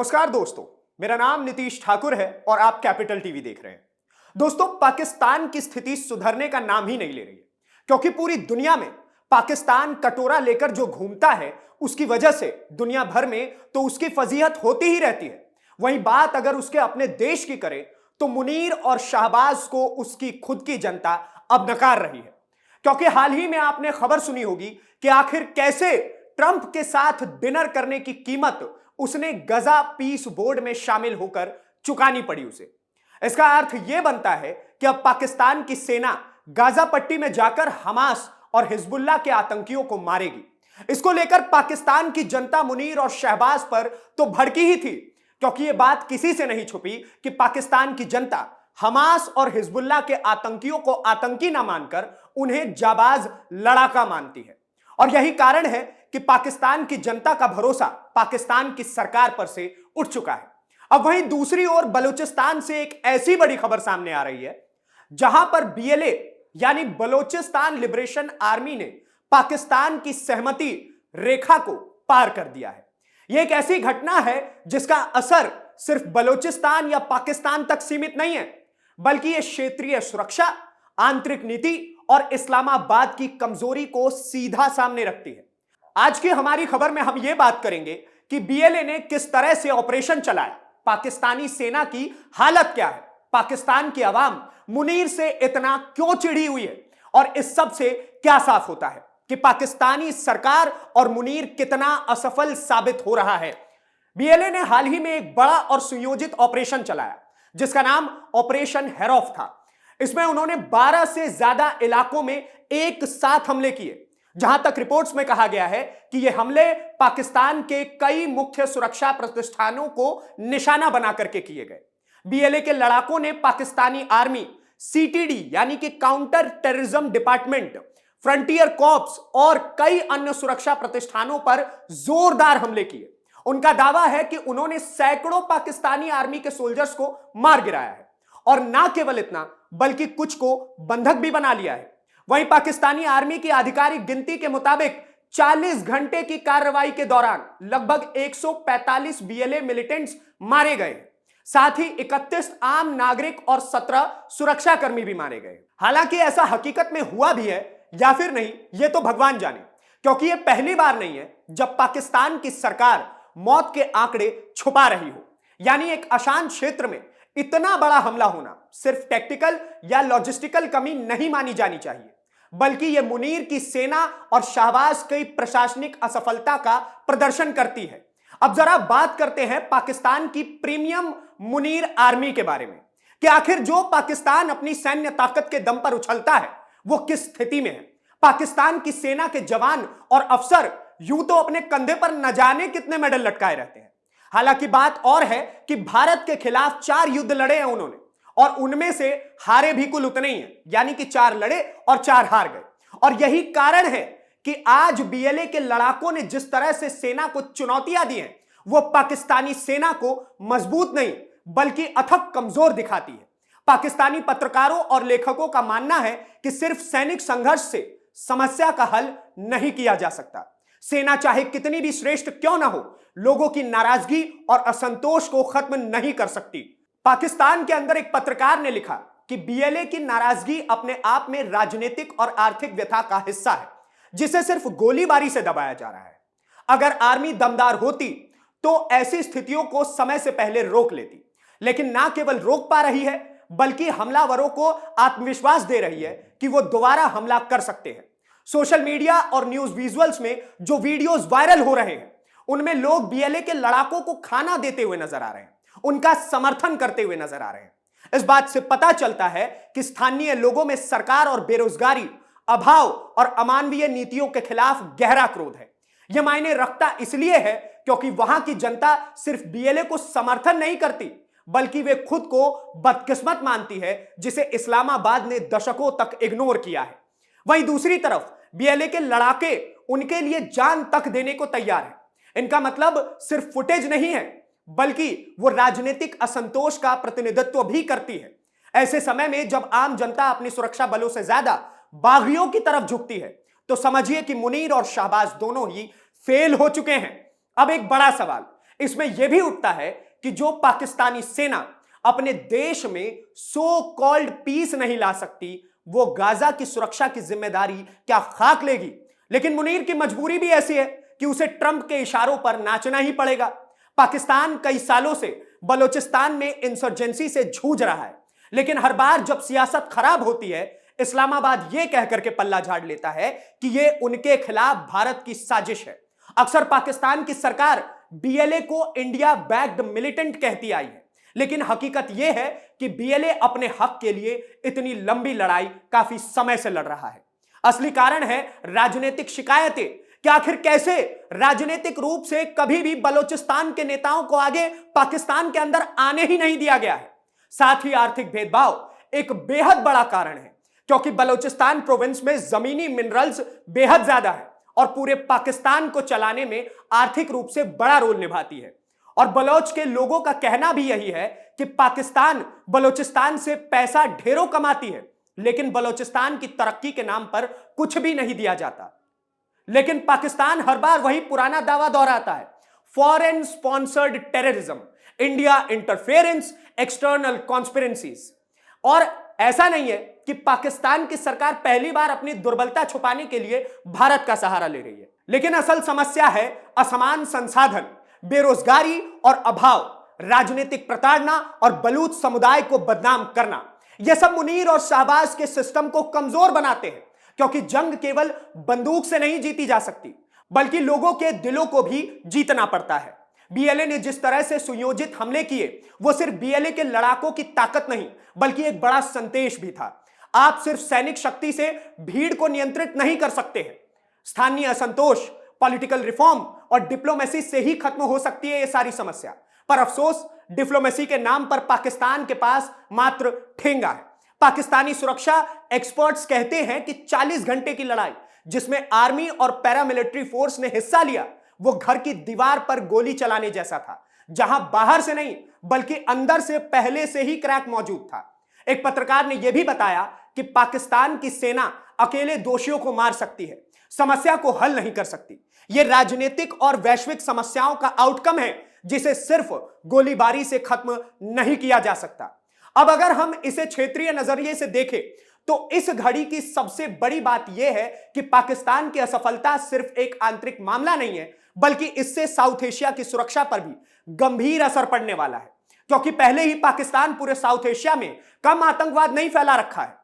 नमस्कार दोस्तों, मेरा नाम नीतीश ठाकुर है और आप कैपिटल टीवी देख रहे हैं। दोस्तों, पाकिस्तान की स्थिति सुधरने का नाम ही नहीं ले रही है, क्योंकि पूरी दुनिया में पाकिस्तान कटोरा लेकर जो घूमता है, उसकी वजह से दुनिया भर में तो उसकी फजीहत होती ही रहती है। वहीं बात अगर उसके अपने देश की करें तो मुनीर और शाहबाज को उसकी खुद की जनता अब नकार रही है, क्योंकि हाल ही में आपने खबर सुनी होगी कि आखिर कैसे ट्रंप के साथ डिनर करने की कीमत उसने गजा पीस बोर्ड में शामिल होकर चुकानी पड़ी उसे। इसका अर्थ यह बनता है कि अब पाकिस्तान की सेना गाजा पट्टी में जाकर हमास और हिजबुल्लाह के आतंकियों को मारेगी। इसको लेकर पाकिस्तान की जनता मुनीर और शहबाज पर तो भड़की ही थी, क्योंकि यह बात किसी से नहीं छुपी कि पाकिस्तान की जनता हमास और हिजबुल्लाह के आतंकियों को आतंकी ना मानकर उन्हें जाबाज लड़ाका मानती है। और यही कारण है कि पाकिस्तान की जनता का भरोसा पाकिस्तान की सरकार पर से उठ चुका है। अब वहीं दूसरी ओर बलूचिस्तान से एक ऐसी बड़ी खबर सामने आ रही है जहां पर बीएलए यानी बलूचिस्तान लिबरेशन आर्मी ने पाकिस्तान की सहमति रेखा को पार कर दिया है। यह एक ऐसी घटना है जिसका असर सिर्फ बलूचिस्तान या पाकिस्तान तक सीमित नहीं है, बल्कि यह क्षेत्रीय सुरक्षा, आंतरिक नीति और इस्लामाबाद की कमजोरी को सीधा सामने रखती है। आज की हमारी खबर में हम यह बात करेंगे कि बीएलए ने किस तरह से ऑपरेशन चलाया, पाकिस्तानी सेना की हालत क्या है, पाकिस्तान की आवाम मुनीर से इतना क्यों चिढ़ी हुई है, और इस सब से क्या साफ होता है कि पाकिस्तानी सरकार और मुनीर कितना असफल साबित हो रहा है। बीएलए ने हाल ही में एक बड़ा और सुयोजित ऑपरेशन चलाया जिसका नाम ऑपरेशन हेरॉफ था। इसमें उन्होंने 12 से ज्यादा इलाकों में एक साथ हमले किए। जहां तक रिपोर्ट्स में कहा गया है कि ये हमले पाकिस्तान के कई मुख्य सुरक्षा प्रतिष्ठानों को निशाना बना करके किए गए। बीएलए के लड़ाकों ने पाकिस्तानी आर्मी, सीटीडी यानी कि counter terrorism department, frontier corps और कई अन्य सुरक्षा प्रतिष्ठानों पर जोरदार हमले किए। उनका दावा है कि उन्होंने सैकड़ों पाकिस्तानी आर्मी के सोल्जर्स को मार गिराया है, और ना केवल इतना बल्कि कुछ को बंधक भी बना लिया है। वहीं पाकिस्तानी आर्मी की आधिकारिक गिनती के मुताबिक 40 घंटे की कार्रवाई के दौरान लगभग 145 बीएलए मिलिटेंट्स मारे गए। साथ ही 31 आम नागरिक और 17 सुरक्षाकर्मी भी मारे गए। हालांकि ऐसा हकीकत में हुआ भी है या फिर नहीं, यह तो भगवान जाने, क्योंकि यह पहली बार नहीं है जब पाकिस्तान की सरकार मौत के आंकड़े छुपा रही हो। यानी एक अशांत क्षेत्र में इतना बड़ा हमला होना सिर्फ टेक्टिकल या लॉजिस्टिकल कमी नहीं मानी जानी चाहिए, बल्कि यह मुनीर की सेना और शाहबाज की प्रशासनिक असफलता का प्रदर्शन करती है। अब जरा बात करते हैं पाकिस्तान की प्रीमियम मुनीर आर्मी के बारे में कि आखिर जो पाकिस्तान अपनी सैन्य ताकत के दम पर उछलता है वो किस स्थिति में है। पाकिस्तान की सेना के जवान और अफसर यूं तो अपने कंधे पर न जाने कितने मेडल लटकाए रहते हैं। हालांकि बात और है कि भारत के खिलाफ 4 युद्ध लड़े हैं उन्होंने, और उनमें से हारे भी कुल उतने ही हैं, यानी कि 4 लड़े और 4 हार गए। और यही कारण है कि आज बीएलए के लड़ाकों ने जिस तरह से सेना को चुनौतियां दी हैं, वो पाकिस्तानी सेना को मजबूत नहीं बल्कि अथक कमजोर दिखाती है। पाकिस्तानी पत्रकारों और लेखकों का मानना है कि सिर्फ सैनिक संघर्ष से समस्या का हल नहीं किया जा सकता। सेना चाहे कितनी भी श्रेष्ठ क्यों ना हो, लोगों की नाराजगी और असंतोष को खत्म नहीं कर सकती। पाकिस्तान के अंदर एक पत्रकार ने लिखा कि बीएलए की नाराजगी अपने आप में राजनीतिक और आर्थिक व्यथा का हिस्सा है, जिसे सिर्फ गोलीबारी से दबाया जा रहा है। अगर आर्मी दमदार होती तो ऐसी स्थितियों को समय से पहले रोक लेती, लेकिन ना केवल रोक पा रही है बल्कि हमलावरों को आत्मविश्वास दे रही है कि वो दोबारा हमला कर सकते हैं। सोशल मीडिया और न्यूज विजुअल्स में जो वीडियोस वायरल हो रहे हैं उनमें लोग बीएलए के लड़ाकों को खाना देते हुए नजर आ रहे हैं, उनका समर्थन करते हुए नजर आ रहे हैं। इस बात से पता चलता है कि स्थानीय लोगों में सरकार और बेरोजगारी, अभाव और अमानवीय नीतियों के खिलाफ गहरा क्रोध है। यह मायने रखता इसलिए है क्योंकि वहां की जनता सिर्फ बीएलए को समर्थन नहीं करती बल्कि वे खुद को बदकिस्मत मानती है जिसे इस्लामाबाद ने दशकों तक इग्नोर किया है। वहीं दूसरी तरफ बीएलए के लड़ाके उनके लिए जान तक देने को तैयार है। इनका मतलब सिर्फ फुटेज नहीं है बल्कि वो राजनीतिक असंतोष का प्रतिनिधित्व भी करती है। ऐसे समय में जब आम जनता अपनी सुरक्षा बलों से ज्यादा बागियों की तरफ झुकती है तो समझिए कि मुनीर और शाहबाज दोनों ही फेल हो चुके हैं। अब एक बड़ा सवाल, इसमें यह भी उठता है कि जो पाकिस्तानी सेना अपने देश में सो कॉल्ड पीस नहीं ला सकती, वो गाजा की सुरक्षा की जिम्मेदारी क्या खाक लेगी। लेकिन मुनीर की मजबूरी भी ऐसी है कि उसे ट्रंप के इशारों पर नाचना ही पड़ेगा। पाकिस्तान कई सालों से बलोचिस्तान में इंसर्जेंसी से जूझ रहा है, लेकिन हर बार जब सियासत खराब होती है, इस्लामाबाद यह कहकर के पल्ला झाड़ लेता है कि यह उनके खिलाफ भारत की साजिश है। अक्सर पाकिस्तान की सरकार बीएलए को इंडिया बैक्ड मिलिटेंट कहती आई है, लेकिन हकीकत यह है कि बीएलए अपने हक के लिए इतनी लंबी लड़ाई काफी समय से लड़ रहा है। असली कारण है राजनीतिक शिकायतें कि आखिर कैसे राजनीतिक रूप से कभी भी बलोचिस्तान के नेताओं को आगे पाकिस्तान के अंदर आने ही नहीं दिया गया है। साथ ही आर्थिक भेदभाव एक बेहद बड़ा कारण है, क्योंकि बलोचिस्तान प्रोविंस में जमीनी मिनरल्स बेहद ज्यादा है और पूरे पाकिस्तान को चलाने में आर्थिक रूप से बड़ा रोल निभाती है। और बलोच के लोगों का कहना भी यही है कि पाकिस्तान बलोचिस्तान से पैसा ढेरों कमाती है, लेकिन बलोचिस्तान की तरक्की के नाम पर कुछ भी नहीं दिया जाता। लेकिन पाकिस्तान हर बार वही पुराना दावा दोहराता है, foreign sponsored terrorism, India interference, external conspiracies. और ऐसा नहीं है कि पाकिस्तान की सरकार पहली बार अपनी दुर्बलता छुपाने के लिए भारत का सहारा ले रही है, लेकिन असल समस्या है असमान संसाधन, बेरोजगारी और अभाव, राजनीतिक प्रताड़ना और बलूच समुदाय को बदनाम करना। यह सब मुनीर और शाहबाज के सिस्टम को कमजोर बनाते हैं, क्योंकि जंग केवल बंदूक से नहीं जीती जा सकती, बल्कि लोगों के दिलों को भी जीतना पड़ता है। बीएलए ने जिस तरह से सुयोजित हमले किए, वो सिर्फ बीएलए के लड़ाकों की ताकत नहीं, बल्कि एक बड़ा संदेश भी था। आप सिर्फ सैनिक शक्ति से भीड़ को नियंत्रित नहीं कर सकते हैं। स्थानीय असंतोष, पॉलिटिकल रिफॉर्म और डिप्लोमेसी से ही खत्म हो सकती है ये सारी समस्या। पर अफसोस, डिप्लोमेसी के नाम पर पाकिस्तान के पास मात्र ठेंगा है। पाकिस्तानी सुरक्षा एक्सपर्ट्स कहते हैं कि 40 घंटे की लड़ाई जिसमें आर्मी और पैरामिलिट्री फोर्स ने हिस्सा लिया, वो घर की दीवार पर गोली चलाने जैसा था, जहां बाहर से नहीं बल्कि अंदर से पहले से ही क्रैक मौजूद था। एक पत्रकार ने यह भी बताया कि पाकिस्तान की सेना अकेले दोषियों को मार सकती है, समस्या को हल नहीं कर सकती। यह राजनीतिक और वैश्विक समस्याओं का आउटकम है, जिसे सिर्फ गोलीबारी से खत्म नहीं किया जा सकता। अब अगर हम इसे क्षेत्रीय नजरिए से देखें, तो इस घड़ी की सबसे बड़ी बात यह है कि पाकिस्तान की असफलता सिर्फ एक आंतरिक मामला नहीं है, बल्कि इससे साउथ एशिया की सुरक्षा पर भी गंभीर असर पड़ने वाला है। क्योंकि पहले ही पाकिस्तान पूरे साउथ एशिया में कम आतंकवाद नहीं फैला रखा है।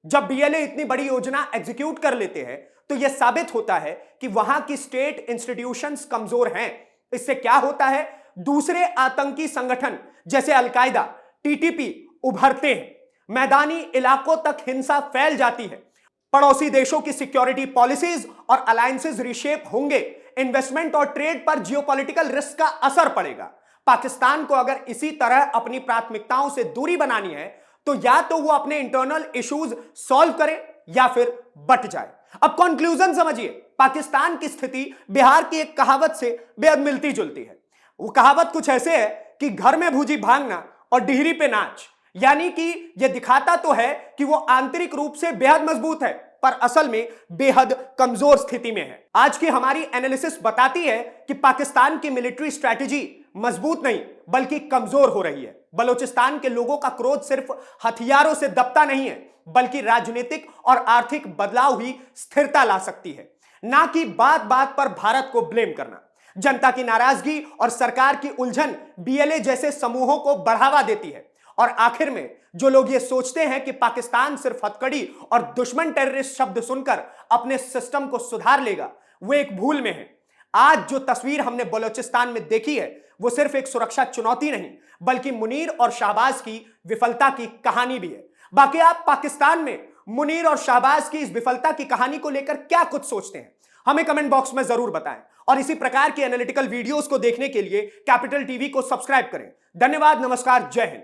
जब बीएलए इतनी बड़ी योजना एग्जीक्यूट कर लेते हैं, तो यह साबित होता है कि वहां की स्टेट इंस्टीट्यूशंस कमजोर हैं। इससे क्या होता है, दूसरे आतंकी संगठन जैसे अलकायदा, टीटीपी उभरते हैं, मैदानी इलाकों तक हिंसा फैल जाती है, पड़ोसी देशों की सिक्योरिटी पॉलिसीज और अलायंसेज रिशेप होंगे, इन्वेस्टमेंट और ट्रेड पर जियोपॉलिटिकल रिस्क का असर पड़ेगा। पाकिस्तान को अगर इसी तरह अपनी प्राथमिकताओं से दूरी बनानी है, तो या तो वो अपने इंटरनल इश्यूज सॉल्व करे या फिर बट जाए। अब कंक्लूजन समझिए, पाकिस्तान की स्थिति बिहार की एक कहावत से बेहद मिलती जुलती है। वो कहावत कुछ ऐसे है कि घर में भूजी भांगना और डिहरी पे नाच, यानी कि यह दिखाता तो है कि वो आंतरिक रूप से बेहद मजबूत है, पर असल में बेहद कमजोर स्थिति में है। आज की हमारी एनालिसिस बताती है कि पाकिस्तान की मिलिट्री स्ट्रैटेजी मजबूत नहीं बल्कि कमजोर हो रही है। बलोचिस्तान के लोगों का क्रोध सिर्फ हथियारों से दबता नहीं है, बल्कि राजनीतिक और आर्थिक बदलाव ही स्थिरता ला सकती है, ना कि बात बात पर भारत को ब्लेम करना। जनता की नाराजगी और सरकार की उलझन बीएलए जैसे समूहों को बढ़ावा देती है, और आखिर में जो लोग ये सोचते हैं कि पाकिस्तान सिर्फ हथकड़ी और दुश्मन टेररिस्ट शब्द सुनकर अपने सिस्टम को सुधार लेगा, वो एक भूल में है। आज जो तस्वीर हमने बलोचिस्तान में देखी है, वो सिर्फ एक सुरक्षा चुनौती नहीं, बल्कि मुनीर और शाहबाज की विफलता की कहानी भी है। बाकी आप पाकिस्तान में मुनीर और शाहबाज की इस विफलता की कहानी को लेकर क्या कुछ सोचते हैं, हमें कमेंट बॉक्स में जरूर बताएं। और इसी प्रकार की एनालिटिकल वीडियोस को देखने के लिए कैपिटल टीवी को सब्सक्राइब करें। धन्यवाद, नमस्कार, जय हिंद।